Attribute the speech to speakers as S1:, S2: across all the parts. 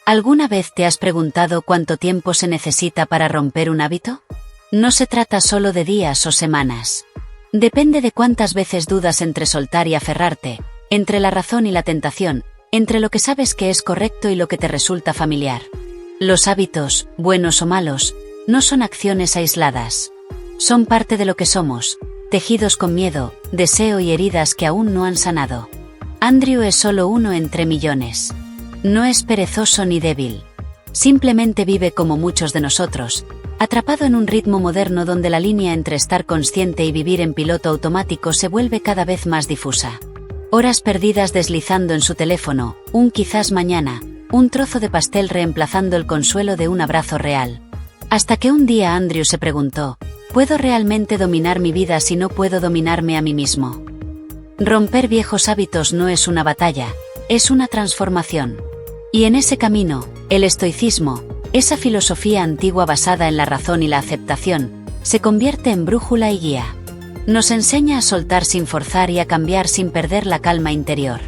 S1: ¿Alguna vez te has preguntado cuánto tiempo se necesita para romper un hábito? No se trata solo de días o semanas. Depende de cuántas veces dudas entre soltar y aferrarte, entre la razón y la tentación, entre lo que sabes que es correcto y lo que te resulta familiar. Los hábitos, buenos o malos, no son acciones aisladas. Son parte de lo que somos, tejidos con miedo, deseo y heridas que aún no han sanado. Andrew es solo uno entre millones. No es perezoso ni débil. Simplemente vive como muchos de nosotros, atrapado en un ritmo moderno donde la línea entre estar consciente y vivir en piloto automático se vuelve cada vez más difusa. Horas perdidas deslizando en su teléfono, un quizás mañana, un trozo de pastel reemplazando el consuelo de un abrazo real. Hasta que un día Andrew se preguntó, ¿puedo realmente dominar mi vida si no puedo dominarme a mí mismo? Romper viejos hábitos no es una batalla, es una transformación. Y en ese camino, el estoicismo, esa filosofía antigua basada en la razón y la aceptación, se convierte en brújula y guía. Nos enseña a soltar sin forzar y a cambiar sin perder la calma interior.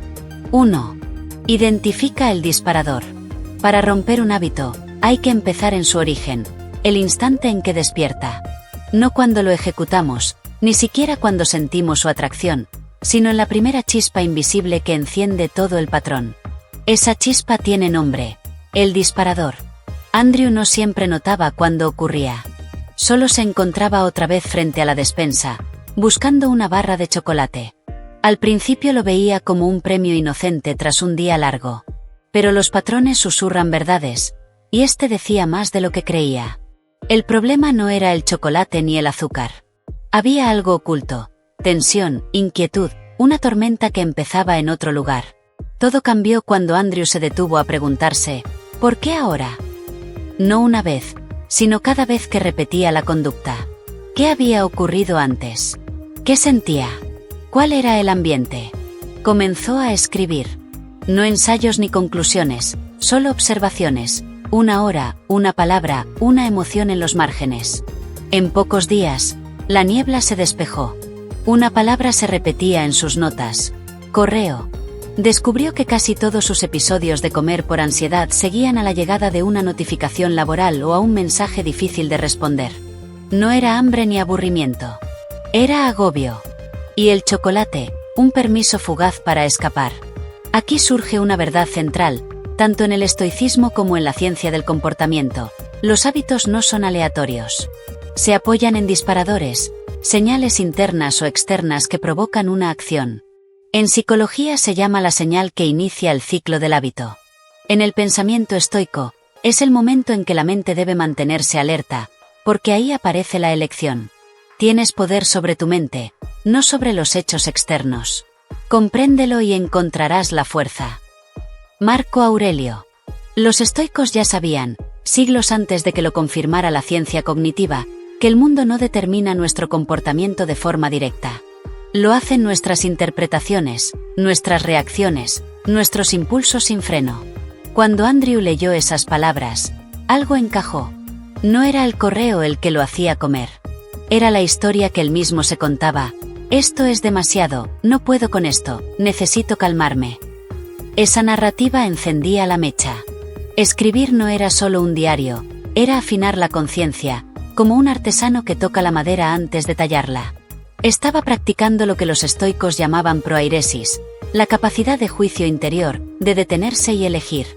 S1: 1. Identifica el disparador. Para romper un hábito, hay que empezar en su origen, el instante en que despierta. No cuando lo ejecutamos, ni siquiera cuando sentimos su atracción, sino en la primera chispa invisible que enciende todo el patrón. Esa chispa tiene nombre, el disparador. Andrew no siempre notaba cuándo ocurría. Solo se encontraba otra vez frente a la despensa, buscando una barra de chocolate. Al principio lo veía como un premio inocente tras un día largo. Pero los patrones susurran verdades, y este decía más de lo que creía. El problema no era el chocolate ni el azúcar. Había algo oculto, tensión, inquietud, una tormenta que empezaba en otro lugar. Todo cambió cuando Andrew se detuvo a preguntarse, ¿por qué ahora? No una vez, sino cada vez que repetía la conducta. ¿Qué había ocurrido antes? ¿Qué sentía? ¿Cuál era el ambiente? Comenzó a escribir. No ensayos ni conclusiones, solo observaciones, una hora, una palabra, una emoción en los márgenes. En pocos días, la niebla se despejó. Una palabra se repetía en sus notas. Correo. Descubrió que casi todos sus episodios de comer por ansiedad seguían a la llegada de una notificación laboral o a un mensaje difícil de responder. No era hambre ni aburrimiento. Era agobio. Y el chocolate, un permiso fugaz para escapar. Aquí surge una verdad central, tanto en el estoicismo como en la ciencia del comportamiento. Los hábitos no son aleatorios. Se apoyan en disparadores, señales internas o externas que provocan una acción. En psicología se llama la señal que inicia el ciclo del hábito. En el pensamiento estoico, es el momento en que la mente debe mantenerse alerta, porque ahí aparece la elección. Tienes poder sobre tu mente, no sobre los hechos externos. Compréndelo y encontrarás la fuerza. Marco Aurelio. Los estoicos ya sabían, siglos antes de que lo confirmara la ciencia cognitiva, que el mundo no determina nuestro comportamiento de forma directa. Lo hacen nuestras interpretaciones, nuestras reacciones, nuestros impulsos sin freno. Cuando Andrew leyó esas palabras, algo encajó. No era el correo el que lo hacía comer. Era la historia que él mismo se contaba. Esto es demasiado, no puedo con esto, necesito calmarme. Esa narrativa encendía la mecha. Escribir no era solo un diario, era afinar la conciencia, como un artesano que toca la madera antes de tallarla. Estaba practicando lo que los estoicos llamaban proairesis, la capacidad de juicio interior, de detenerse y elegir.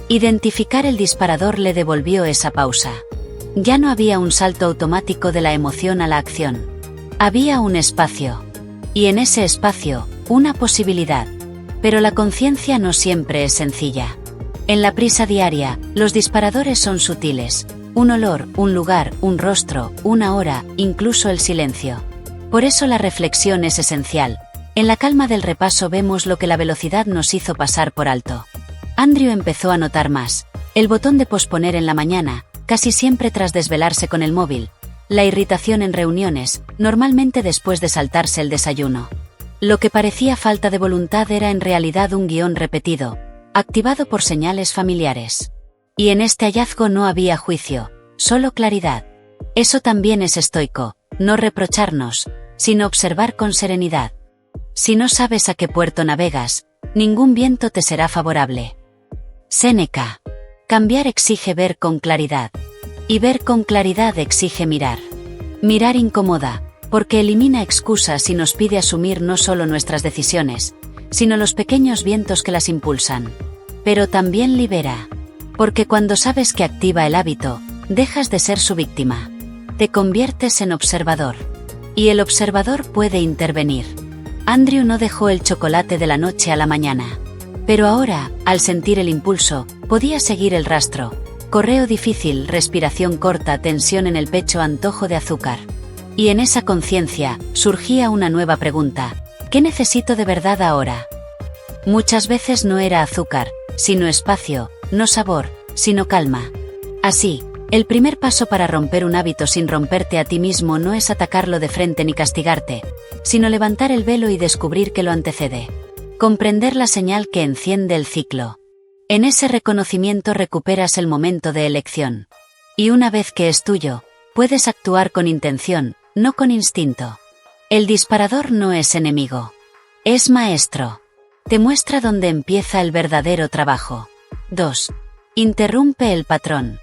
S1: Identificar el disparador le devolvió esa pausa. Ya no había un salto automático de la emoción a la acción. Había un espacio. Y en ese espacio, una posibilidad. Pero la conciencia no siempre es sencilla. En la prisa diaria, los disparadores son sutiles. Un olor, un lugar, un rostro, una hora, incluso el silencio. Por eso la reflexión es esencial. En la calma del repaso vemos lo que la velocidad nos hizo pasar por alto. Andrew empezó a notar más. El botón de posponer en la mañana, casi siempre tras desvelarse con el móvil. La irritación en reuniones, normalmente después de saltarse el desayuno. Lo que parecía falta de voluntad era en realidad un guión repetido, activado por señales familiares. Y en este hallazgo no había juicio, solo claridad. Eso también es estoico, no reprocharnos, sino observar con serenidad. Si no sabes a qué puerto navegas, ningún viento te será favorable. Séneca. Cambiar exige ver con claridad. Y ver con claridad exige mirar. Mirar incomoda, porque elimina excusas y nos pide asumir no solo nuestras decisiones, sino los pequeños vientos que las impulsan. Pero también libera. Porque cuando sabes que activa el hábito, dejas de ser su víctima. Te conviertes en observador. Y el observador puede intervenir. Andrew no dejó el chocolate de la noche a la mañana. Pero ahora, al sentir el impulso, podía seguir el rastro. Correo difícil, respiración corta, tensión en el pecho, antojo de azúcar. Y en esa conciencia, surgía una nueva pregunta. ¿Qué necesito de verdad ahora? Muchas veces no era azúcar, sino espacio, no sabor, sino calma. Así, el primer paso para romper un hábito sin romperte a ti mismo no es atacarlo de frente ni castigarte, sino levantar el velo y descubrir que lo antecede. Comprender la señal que enciende el ciclo. En ese reconocimiento recuperas el momento de elección. Y una vez que es tuyo, puedes actuar con intención, no con instinto. El disparador no es enemigo. Es maestro. Te muestra dónde empieza el verdadero trabajo. 2. Interrumpe el patrón.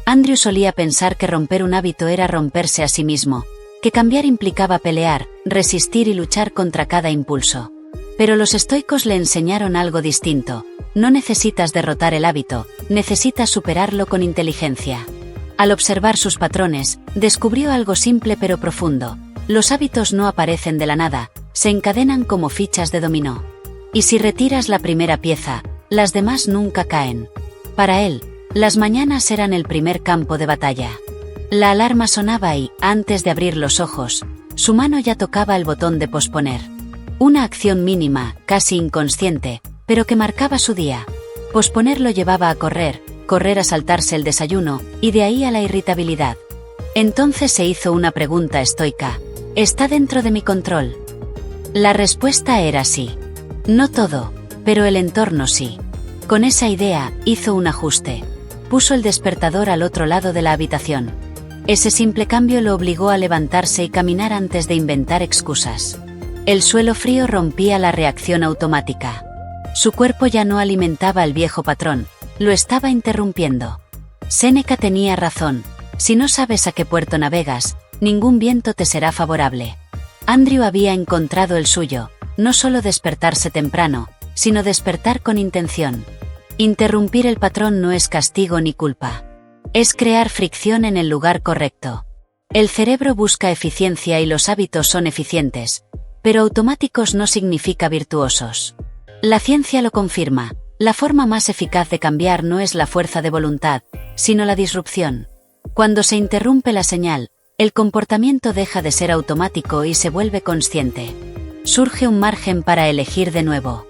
S1: Andrew solía pensar que romper un hábito era romperse a sí mismo, que cambiar implicaba pelear, resistir y luchar contra cada impulso. Pero los estoicos le enseñaron algo distinto. No necesitas derrotar el hábito, necesitas superarlo con inteligencia. Al observar sus patrones, descubrió algo simple pero profundo. Los hábitos no aparecen de la nada, se encadenan como fichas de dominó. Y si retiras la primera pieza, las demás nunca caen. Para él, las mañanas eran el primer campo de batalla. La alarma sonaba y, antes de abrir los ojos, su mano ya tocaba el botón de posponer. Una acción mínima, casi inconsciente, pero que marcaba su día. Posponer lo llevaba a correr a saltarse el desayuno, y de ahí a la irritabilidad. Entonces se hizo una pregunta estoica. ¿Está dentro de mi control? La respuesta era sí. No todo, pero el entorno sí. Con esa idea, hizo un ajuste. Puso el despertador al otro lado de la habitación. Ese simple cambio lo obligó a levantarse y caminar antes de inventar excusas. El suelo frío rompía la reacción automática. Su cuerpo ya no alimentaba el viejo patrón, lo estaba interrumpiendo. Séneca tenía razón, si no sabes a qué puerto navegas, ningún viento te será favorable. Andrew había encontrado el suyo, no solo despertarse temprano, sino despertar con intención. Interrumpir el patrón no es castigo ni culpa. Es crear fricción en el lugar correcto. El cerebro busca eficiencia y los hábitos son eficientes, pero automáticos no significa virtuosos. La ciencia lo confirma, la forma más eficaz de cambiar no es la fuerza de voluntad, sino la disrupción. Cuando se interrumpe la señal, el comportamiento deja de ser automático y se vuelve consciente. Surge un margen para elegir de nuevo.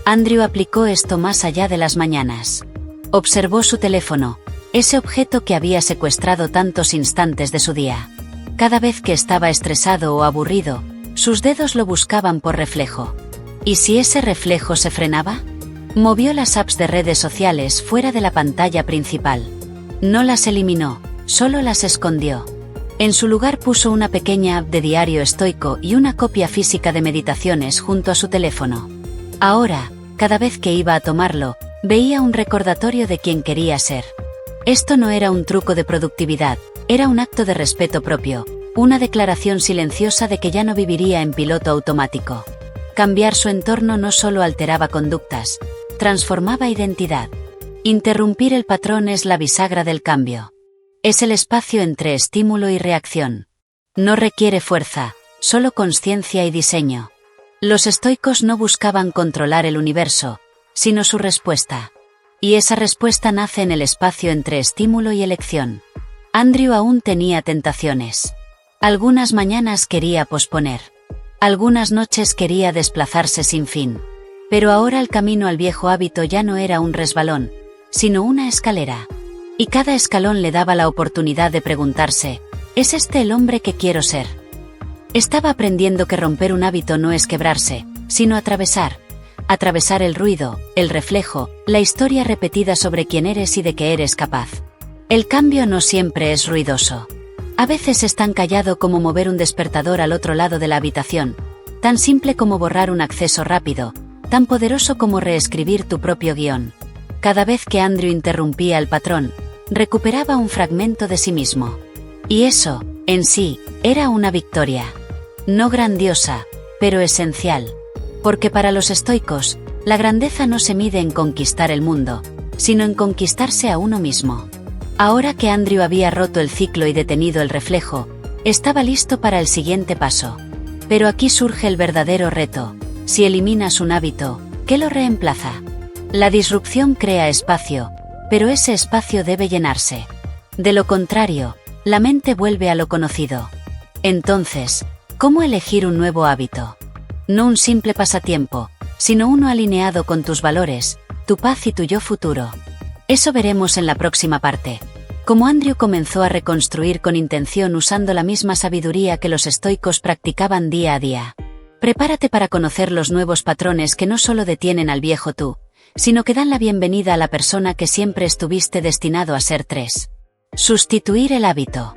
S1: Andrew aplicó esto más allá de las mañanas. Observó su teléfono, ese objeto que había secuestrado tantos instantes de su día. Cada vez que estaba estresado o aburrido, sus dedos lo buscaban por reflejo. ¿Y si ese reflejo se frenaba? Movió las apps de redes sociales fuera de la pantalla principal. No las eliminó, solo las escondió. En su lugar puso una pequeña app de diario estoico y una copia física de meditaciones junto a su teléfono. Ahora, cada vez que iba a tomarlo, veía un recordatorio de quién quería ser. Esto no era un truco de productividad, era un acto de respeto propio, una declaración silenciosa de que ya no viviría en piloto automático. Cambiar su entorno no solo alteraba conductas, transformaba identidad. Interrumpir el patrón es la bisagra del cambio. Es el espacio entre estímulo y reacción. No requiere fuerza, solo conciencia y diseño. Los estoicos no buscaban controlar el universo, sino su respuesta. Y esa respuesta nace en el espacio entre estímulo y elección. Andrew aún tenía tentaciones. Algunas mañanas quería posponer. Algunas noches quería desplazarse sin fin. Pero ahora el camino al viejo hábito ya no era un resbalón, sino una escalera. Y cada escalón le daba la oportunidad de preguntarse, ¿es este el hombre que quiero ser? Estaba aprendiendo que romper un hábito no es quebrarse, sino atravesar. Atravesar el ruido, el reflejo, la historia repetida sobre quién eres y de qué eres capaz. El cambio no siempre es ruidoso. A veces es tan callado como mover un despertador al otro lado de la habitación, tan simple como borrar un acceso rápido, tan poderoso como reescribir tu propio guión. Cada vez que Andrew interrumpía el patrón, recuperaba un fragmento de sí mismo. Y eso, en sí, era una victoria. No grandiosa, pero esencial. Porque para los estoicos, la grandeza no se mide en conquistar el mundo, sino en conquistarse a uno mismo. Ahora que Andrew había roto el ciclo y detenido el reflejo, estaba listo para el siguiente paso. Pero aquí surge el verdadero reto. Si eliminas un hábito, ¿qué lo reemplaza? La disrupción crea espacio, pero ese espacio debe llenarse. De lo contrario, la mente vuelve a lo conocido. Entonces, ¿cómo elegir un nuevo hábito? No un simple pasatiempo, sino uno alineado con tus valores, tu paz y tu yo futuro. Eso veremos en la próxima parte. Cómo Andrew comenzó a reconstruir con intención usando la misma sabiduría que los estoicos practicaban día a día. Prepárate para conocer los nuevos patrones que no solo detienen al viejo tú, sino que dan la bienvenida a la persona que siempre estuviste destinado a ser. 3. Sustituir el hábito.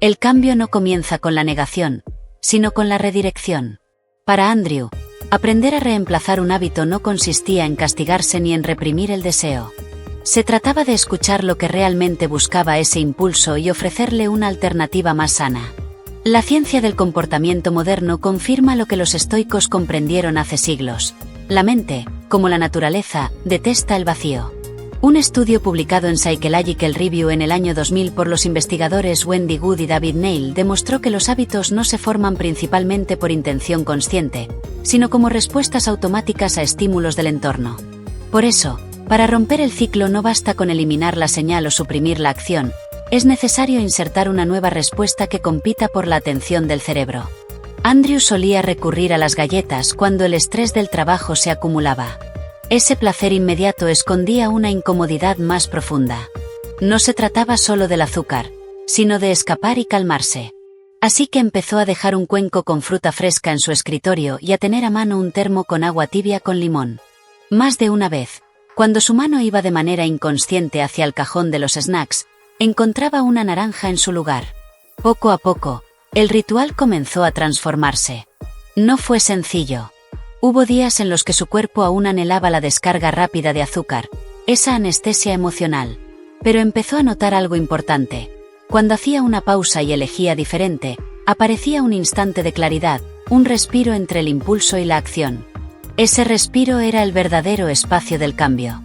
S1: El cambio no comienza con la negación, sino con la redirección. Para Andrew, aprender a reemplazar un hábito no consistía en castigarse ni en reprimir el deseo. Se trataba de escuchar lo que realmente buscaba ese impulso y ofrecerle una alternativa más sana. La ciencia del comportamiento moderno confirma lo que los estoicos comprendieron hace siglos. La mente, como la naturaleza, detesta el vacío. Un estudio publicado en Psychological Review en el año 2000 por los investigadores Wendy Good y David Neil demostró que los hábitos no se forman principalmente por intención consciente, sino como respuestas automáticas a estímulos del entorno. Por eso, para romper el ciclo no basta con eliminar la señal o suprimir la acción, es necesario insertar una nueva respuesta que compita por la atención del cerebro. Andrew solía recurrir a las galletas cuando el estrés del trabajo se acumulaba. Ese placer inmediato escondía una incomodidad más profunda. No se trataba solo del azúcar, sino de escapar y calmarse. Así que empezó a dejar un cuenco con fruta fresca en su escritorio y a tener a mano un termo con agua tibia con limón. Más de una vez, cuando su mano iba de manera inconsciente hacia el cajón de los snacks, encontraba una naranja en su lugar. Poco a poco, el ritual comenzó a transformarse. No fue sencillo. Hubo días en los que su cuerpo aún anhelaba la descarga rápida de azúcar, esa anestesia emocional. Pero empezó a notar algo importante. Cuando hacía una pausa y elegía diferente, aparecía un instante de claridad, un respiro entre el impulso y la acción. Ese respiro era el verdadero espacio del cambio.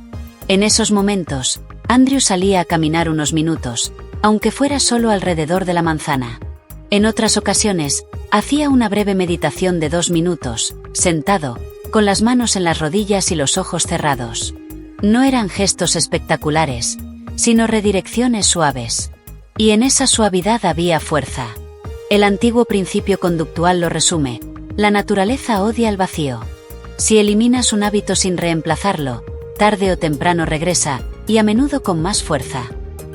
S1: En esos momentos, Andrew salía a caminar unos minutos, aunque fuera solo alrededor de la manzana. En otras ocasiones, hacía una breve meditación de 2 minutos, sentado, con las manos en las rodillas y los ojos cerrados. No eran gestos espectaculares, sino redirecciones suaves. Y en esa suavidad había fuerza. El antiguo principio conductual lo resume: la naturaleza odia el vacío. Si eliminas un hábito sin reemplazarlo, tarde o temprano regresa, y a menudo con más fuerza.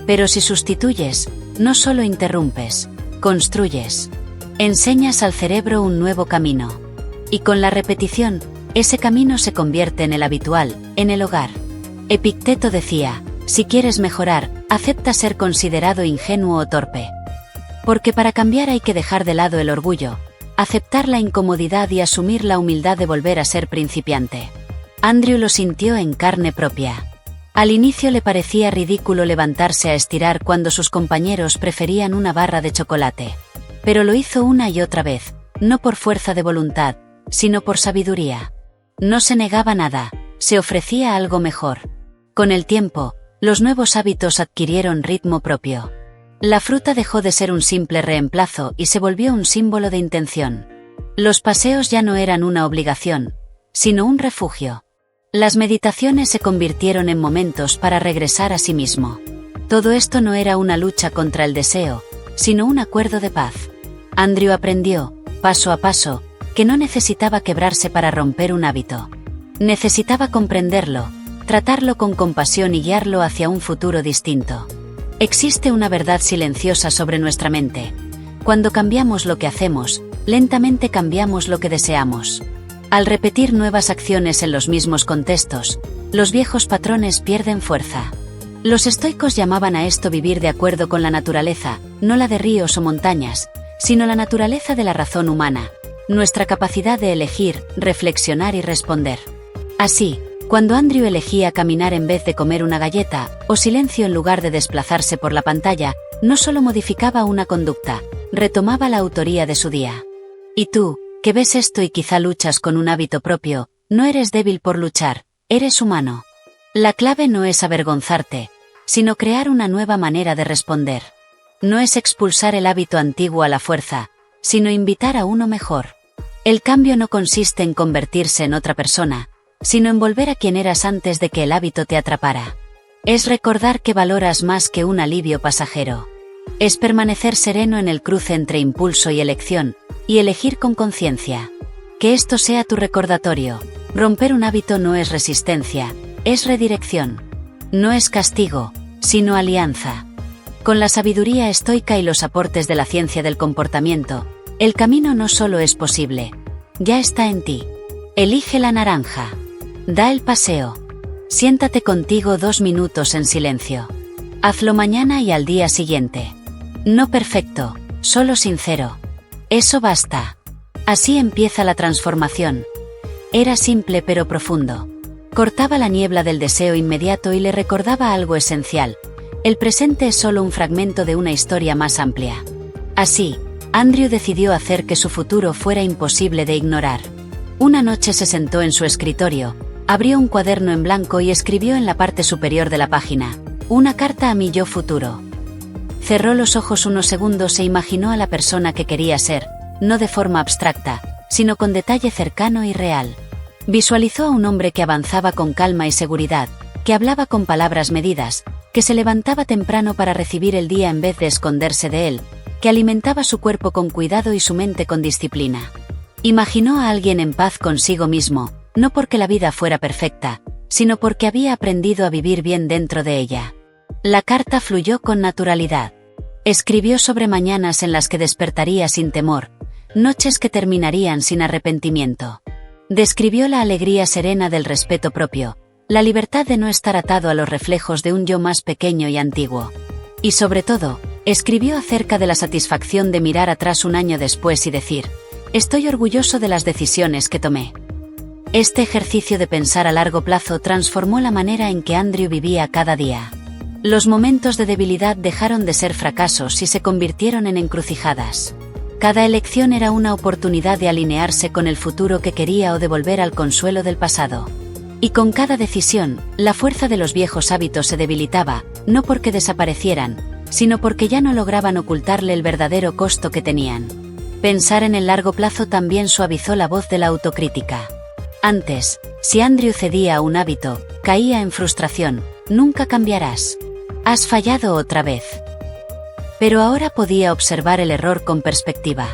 S1: Pero si sustituyes, no solo interrumpes, construyes. Enseñas al cerebro un nuevo camino. Y con la repetición, ese camino se convierte en el habitual, en el hogar. Epicteto decía: si quieres mejorar, acepta ser considerado ingenuo o torpe. Porque para cambiar hay que dejar de lado el orgullo, aceptar la incomodidad y asumir la humildad de volver a ser principiante. Andrew lo sintió en carne propia. Al inicio le parecía ridículo levantarse a estirar cuando sus compañeros preferían una barra de chocolate. Pero lo hizo una y otra vez, no por fuerza de voluntad, sino por sabiduría. No se negaba nada, se ofrecía algo mejor. Con el tiempo, los nuevos hábitos adquirieron ritmo propio. La fruta dejó de ser un simple reemplazo y se volvió un símbolo de intención. Los paseos ya no eran una obligación, sino un refugio. Las meditaciones se convirtieron en momentos para regresar a sí mismo. Todo esto no era una lucha contra el deseo, sino un acuerdo de paz. Andrew aprendió, paso a paso, que no necesitaba quebrarse para romper un hábito. Necesitaba comprenderlo, tratarlo con compasión y guiarlo hacia un futuro distinto. Existe una verdad silenciosa sobre nuestra mente. Cuando cambiamos lo que hacemos, lentamente cambiamos lo que deseamos. Al repetir nuevas acciones en los mismos contextos, los viejos patrones pierden fuerza. Los estoicos llamaban a esto vivir de acuerdo con la naturaleza, no la de ríos o montañas, sino la naturaleza de la razón humana, nuestra capacidad de elegir, reflexionar y responder. Así, Cuando Andrew elegía caminar en vez de comer una galleta, o silencio en lugar de desplazarse por la pantalla, no solo modificaba una conducta, retomaba la autoría de su día. Y tú, que ves esto y quizá luchas con un hábito propio, no eres débil por luchar, eres humano. La clave no es avergonzarte, sino crear una nueva manera de responder. No es expulsar el hábito antiguo a la fuerza, sino invitar a uno mejor. El cambio no consiste en convertirse en otra persona, sino en volver a quien eras antes de que el hábito te atrapara. Es recordar que valoras más que un alivio pasajero. Es permanecer sereno en el cruce entre impulso y elección, y elegir con conciencia. Que esto sea tu recordatorio. Romper un hábito no es resistencia, es redirección. No es castigo, sino alianza. Con la sabiduría estoica y los aportes de la ciencia del comportamiento, el camino no solo es posible, ya está en ti. Elige la naranja. Da el paseo. Siéntate contigo 2 minutos en silencio. Hazlo mañana y al día siguiente. No perfecto, solo sincero. Eso basta. Así empieza la transformación. Era simple pero profundo. Cortaba la niebla del deseo inmediato y le recordaba algo esencial. El presente es solo un fragmento de una historia más amplia. Así, Andrew decidió hacer que su futuro fuera imposible de ignorar. Una noche se sentó en su escritorio, abrió un cuaderno en blanco y escribió en la parte superior de la página, una carta a mi yo futuro. Cerró los ojos unos segundos e imaginó a la persona que quería ser, no de forma abstracta, sino con detalle cercano y real. Visualizó a un hombre que avanzaba con calma y seguridad, que hablaba con palabras medidas, que se levantaba temprano para recibir el día en vez de esconderse de él, que alimentaba su cuerpo con cuidado y su mente con disciplina. Imaginó a alguien en paz consigo mismo, no porque la vida fuera perfecta, sino porque había aprendido a vivir bien dentro de ella. La carta fluyó con naturalidad. Escribió sobre mañanas en las que despertaría sin temor, noches que terminarían sin arrepentimiento. Describió la alegría serena del respeto propio, la libertad de no estar atado a los reflejos de un yo más pequeño y antiguo. Y sobre todo, escribió acerca de la satisfacción de mirar atrás un año después y decir, estoy orgulloso de las decisiones que tomé. Este ejercicio de pensar a largo plazo transformó la manera en que Andrew vivía cada día. Los momentos de debilidad dejaron de ser fracasos y se convirtieron en encrucijadas. Cada elección era una oportunidad de alinearse con el futuro que quería o de volver al consuelo del pasado. Y con cada decisión, la fuerza de los viejos hábitos se debilitaba, no porque desaparecieran, sino porque ya no lograban ocultarle el verdadero costo que tenían. Pensar en el largo plazo también suavizó la voz de la autocrítica. Antes, si Andrew cedía a un hábito, caía en frustración, nunca cambiarás. Has fallado otra vez. Pero ahora podía observar el error con perspectiva.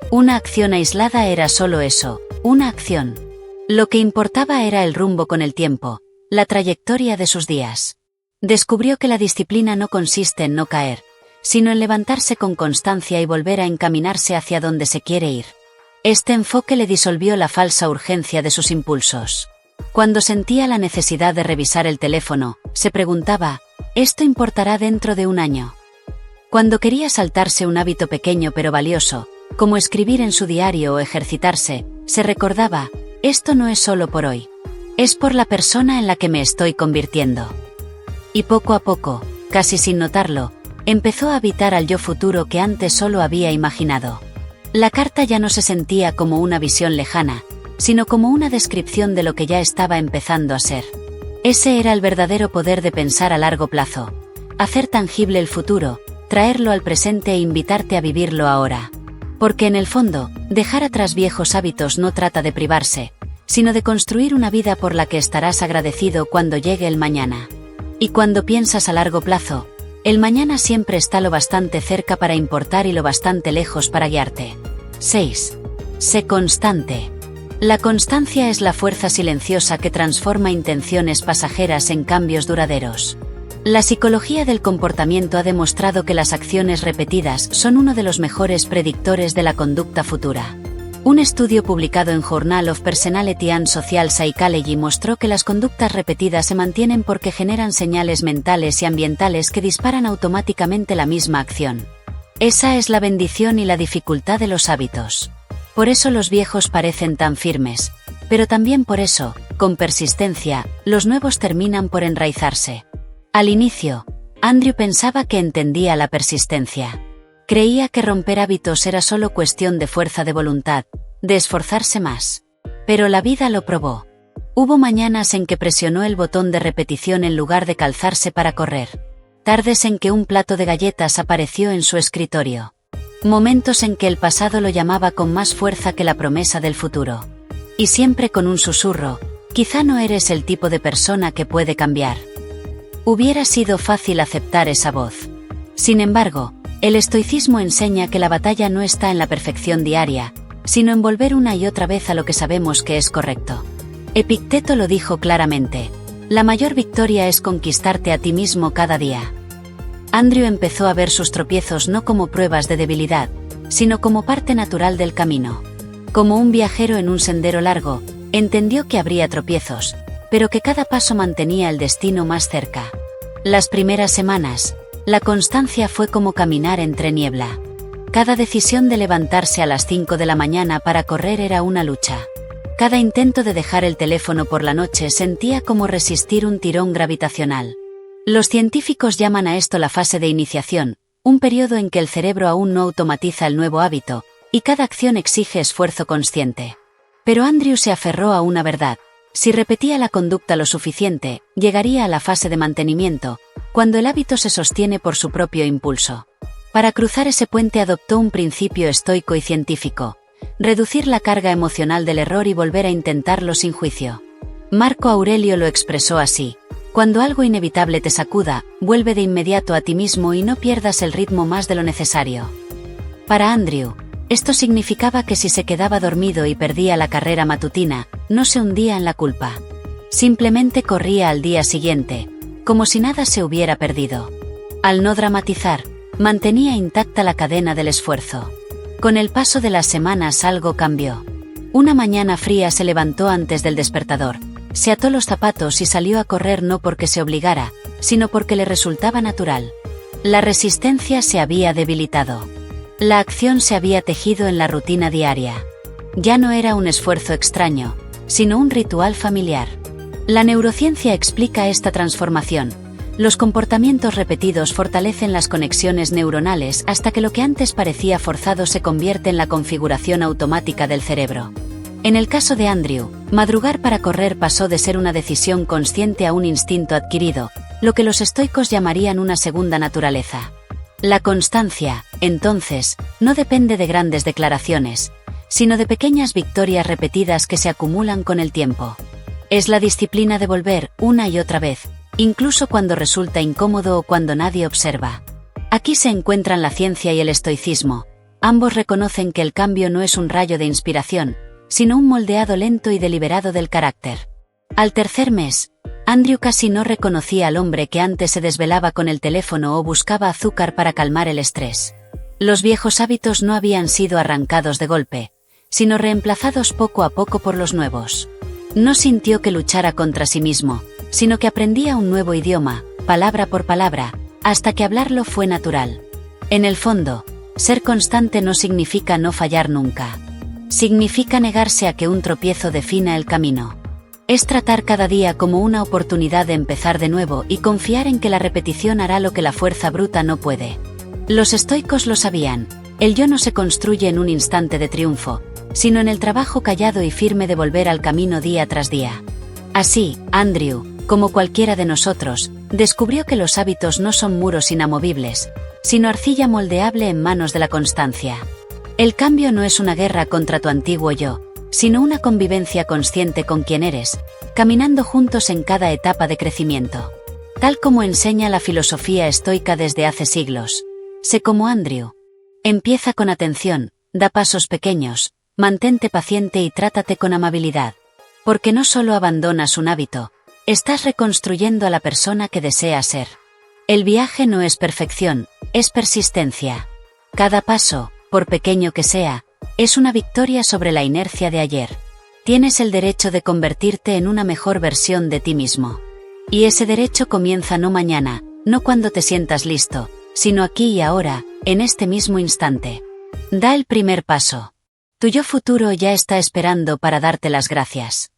S1: Una acción aislada era solo eso, una acción. Lo que importaba era el rumbo con el tiempo, la trayectoria de sus días. Descubrió que la disciplina no consiste en no caer, sino en levantarse con constancia y volver a encaminarse hacia donde se quiere ir. Este enfoque le disolvió la falsa urgencia de sus impulsos. Cuando sentía la necesidad de revisar el teléfono, se preguntaba, ¿esto importará dentro de un año? Cuando quería saltarse un hábito pequeño pero valioso, como escribir en su diario o ejercitarse, se recordaba, esto no es solo por hoy. Es por la persona en la que me estoy convirtiendo. Y poco a poco, casi sin notarlo, empezó a habitar al yo futuro que antes solo había imaginado. La carta ya no se sentía como una visión lejana, sino como una descripción de lo que ya estaba empezando a ser. Ese era el verdadero poder de pensar a largo plazo. Hacer tangible el futuro, traerlo al presente e invitarte a vivirlo ahora. Porque en el fondo, dejar atrás viejos hábitos no trata de privarse, sino de construir una vida por la que estarás agradecido cuando llegue el mañana. Y cuando piensas a largo plazo, el mañana siempre está lo bastante cerca para importar y lo bastante lejos para guiarte. 6. Sé constante. La constancia es la fuerza silenciosa que transforma intenciones pasajeras en cambios duraderos. La psicología del comportamiento ha demostrado que las acciones repetidas son uno de los mejores predictores de la conducta futura. Un estudio publicado en Journal of Personality and Social Psychology mostró que las conductas repetidas se mantienen porque generan señales mentales y ambientales que disparan automáticamente la misma acción. Esa es la bendición y la dificultad de los hábitos. Por eso los viejos parecen tan firmes, Pero también por eso, con persistencia, los nuevos terminan por enraizarse. Al inicio, Andrew pensaba que entendía la persistencia. Creía que romper hábitos era solo cuestión de fuerza de voluntad, de esforzarse más. Pero la vida lo probó. Hubo mañanas en que presionó el botón de repetición en lugar de calzarse para correr. Tardes en que un plato de galletas apareció en su escritorio. Momentos en que el pasado lo llamaba con más fuerza que la promesa del futuro. Y siempre con un susurro: quizá no eres el tipo de persona que puede cambiar. Hubiera sido fácil aceptar esa voz. Sin embargo, el estoicismo enseña que la batalla no está en la perfección diaria, sino en volver una y otra vez a lo que sabemos que es correcto. Epicteto lo dijo claramente: la mayor victoria es conquistarte a ti mismo cada día. Andrew empezó a ver sus tropiezos no como pruebas de debilidad, sino como parte natural del camino. Como un viajero en un sendero largo, entendió que habría tropiezos, pero que cada paso mantenía el destino más cerca. Las primeras semanas, la constancia fue como caminar entre niebla. Cada decisión de levantarse a las 5 de la mañana para correr era una lucha. Cada intento de dejar el teléfono por la noche sentía como resistir un tirón gravitacional. Los científicos llaman a esto la fase de iniciación, un periodo en que el cerebro aún no automatiza el nuevo hábito, y cada acción exige esfuerzo consciente. Pero Andrew se aferró a una verdad: si repetía la conducta lo suficiente, llegaría a la fase de mantenimiento, cuando el hábito se sostiene por su propio impulso. Para cruzar ese puente adoptó un principio estoico y científico: reducir la carga emocional del error y volver a intentarlo sin juicio. Marco Aurelio lo expresó así: cuando algo inevitable te sacuda, vuelve de inmediato a ti mismo y no pierdas el ritmo más de lo necesario. Para Andrew, esto significaba que si se quedaba dormido y perdía la carrera matutina, no se hundía en la culpa. Simplemente corría al día siguiente, como si nada se hubiera perdido. Al no dramatizar, mantenía intacta la cadena del esfuerzo. Con el paso de las semanas algo cambió. Una mañana fría se levantó antes del despertador, se ató los zapatos y salió a correr no porque se obligara, sino porque le resultaba natural. La resistencia se había debilitado. La acción se había tejido en la rutina diaria. Ya no era un esfuerzo extraño, sino un ritual familiar. La neurociencia explica esta transformación. Los comportamientos repetidos fortalecen las conexiones neuronales hasta que lo que antes parecía forzado se convierte en la configuración automática del cerebro. En el caso de Andrew, madrugar para correr pasó de ser una decisión consciente a un instinto adquirido, lo que los estoicos llamarían una segunda naturaleza. La constancia, entonces, no depende de grandes declaraciones, sino de pequeñas victorias repetidas que se acumulan con el tiempo. Es la disciplina de volver, una y otra vez, incluso cuando resulta incómodo o cuando nadie observa. Aquí se encuentran la ciencia y el estoicismo. Ambos reconocen que el cambio no es un rayo de inspiración, sino un moldeado lento y deliberado del carácter. Al tercer mes, Andrew casi no reconocía al hombre que antes se desvelaba con el teléfono o buscaba azúcar para calmar el estrés. Los viejos hábitos no habían sido arrancados de golpe, sino reemplazados poco a poco por los nuevos. No sintió que luchara contra sí mismo, sino que aprendía un nuevo idioma, palabra por palabra, hasta que hablarlo fue natural. En el fondo, ser constante no significa no fallar nunca. Significa negarse a que un tropiezo defina el camino. Es tratar cada día como una oportunidad de empezar de nuevo y confiar en que la repetición hará lo que la fuerza bruta no puede. Los estoicos lo sabían: el yo no se construye en un instante de triunfo, sino en el trabajo callado y firme de volver al camino día tras día. Así, Andrew, como cualquiera de nosotros, descubrió que los hábitos no son muros inamovibles, sino arcilla moldeable en manos de la constancia. El cambio no es una guerra contra tu antiguo yo, sino una convivencia consciente con quien eres, caminando juntos en cada etapa de crecimiento. Tal como enseña la filosofía estoica desde hace siglos. Sé como Andrew. Empieza con atención, da pasos pequeños, mantente paciente y trátate con amabilidad. Porque no solo abandonas un hábito, estás reconstruyendo a la persona que deseas ser. El viaje no es perfección, es persistencia. Cada paso, por pequeño que sea, es una victoria sobre la inercia de ayer. Tienes el derecho de convertirte en una mejor versión de ti mismo. Y ese derecho comienza no mañana, no cuando te sientas listo, sino aquí y ahora, en este mismo instante. Da el primer paso. Tu yo futuro ya está esperando para darte las gracias.